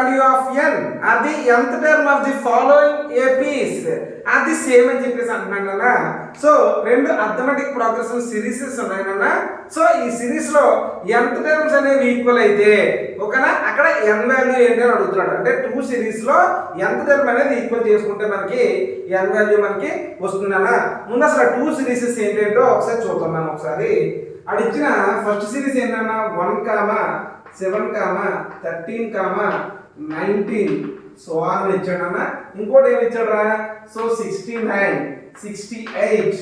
value of n or the nth term of the following APs are the same అని చెప్పేసి అంటున్నాను. So రెండు arithmetic progression serieses ఉన్నాయి. So ఈ series లో nth టర్మ్స్ అనేవి ఈక్వల్ అయితే ఓకేనా అక్కడ n వాల్యూ ఏంటి అని అడుగుతున్నాడు. అంటే 2 సిరీస్ లో nth టర్మ్ అనేది ఈక్వల్ చేసుకుంటే మనకి n వాల్యూ మనకి వస్తుందన్న. ముందు అసలు 2 సిరీసెస్ ఏంటంటో ఒకసారి చూద్దాం మనం. ఒకసారి అడిగిన ఫస్ట్ సిరీస్ ఏంటన్నా 1, 7, 13, 19 సో అని ఇచ్చాడన్నా. ఇంకోటి ఏమి ఇచ్చాడరా? సో 69, 68,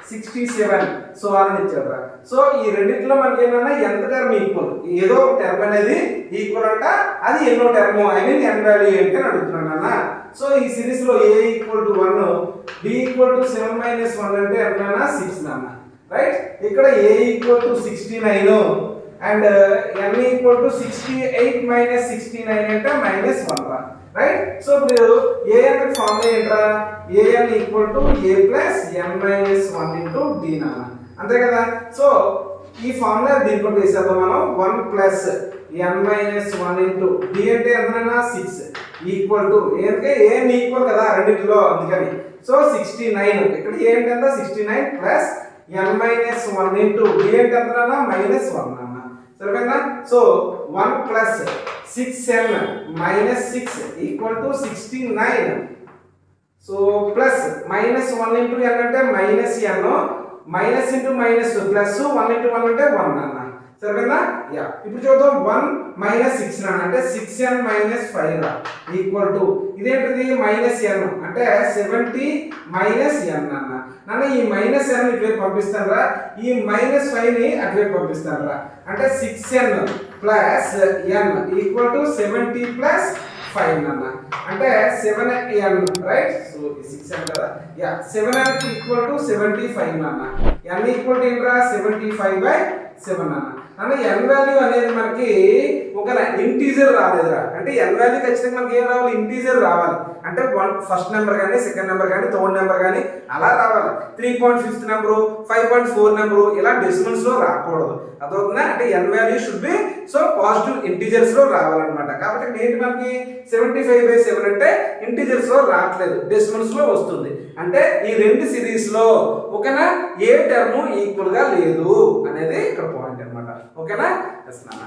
67 సో అని ఇచ్చాడరా. సో ఈ రెండిట్లో మనకి ఏంటన్నా ఎంత టర్మ్ ఈక్వల్, ఏదో ఒక టర్మ్ అనేది ఈక్వల్ అంట. అది ఎన్నో term I mean n value ఏంటి అని అడుగుతున్నాడు అన్న. సో ఈ సిరీస్ లో a = 1, b = 7 - 1 అంటే ఎంతన్నా 6 అన్న. రైట్. ఇక్కడ a = 69 అండ్ n = 68 - 69 అంటే -1 రా. రైట్. సో ఇప్పుడు a అంటే ఫార్ములా ఏంట్రా? an = a + n - 1 * d నాన్న. అంతే కదా. సో ఈ ఫార్ములా దీంట్లో వేసేద్దాం మనం. 1 + n - 1 * d అంటే ఎంతనా 6 ఈక్వల్ టు ఏంటంటే a ఈక్వల్ కదా రెండిట్లో అందుకని. సో 69 ఇక్కడ a అంటే ఎంత 69 + n - 1 * d అంటే ఎంతనా -1 అన్న. సరిపోయిందా? So 1 + 6n - 6 = 69. So plus -1 * n అంటే -n minus into minus plus 1 * 1 అంటే 1 అన్న. సరిపోయిందా? యా. ఇప్పుడు చూద్దాం 1 - 6 నాన్న అంటే 6n - 5 రా ఈక్వల్ టు ఇదేంటిది -n అంటే 70 - n అన్న. నాన్న ఈ -n ఇటువైపు పంపిస్తాను రా, ఈ -5 ని అటువైపు పంపిస్తాను రా. అంటే 6n + n = 70 + 5 అన్న. అంటే 7n రైట్. సో 6n కదా. యా 7n = 75 అన్న. n = ఏంట్రా 75/7 అన్న. అంటే n వాల్యూ అనేది మనకి ఒక ఇంటీజర్ రాలేదురా. అంటే n వాల్యూ ఖచ్చితంగా మనకి ఏం రావాలి? ఇంటీజర్ రావాలి. అంటే ఫస్ట్ నెంబర్ కానీ సెకండ్ నెంబర్ కానీ థర్డ్ నెంబర్ కానీ అలా రావాలి. 3.5th నెంబరు 5.4 నెంబరు ఇలా డెసిమల్స్ లో రాకూడదు. అదవుతుందా? అంటే n value should be so positive integers లో రావాలన్నమాట. కాబట్టి ఏంటి మనకి 75/7 అంటే ఇంటీజర్స్ లో రావట్లేదు, డెసిమల్స్ లో వస్తుంది. అంటే ఈ రెండు సిరీస్ లో ఓకేనా ఏ టర్మ్ ఈక్వల్ గా లేదు అనేది ఇక్కడ పాయింట్ అన్నమాట. ఓకేనా? ఎస్ నాన్న.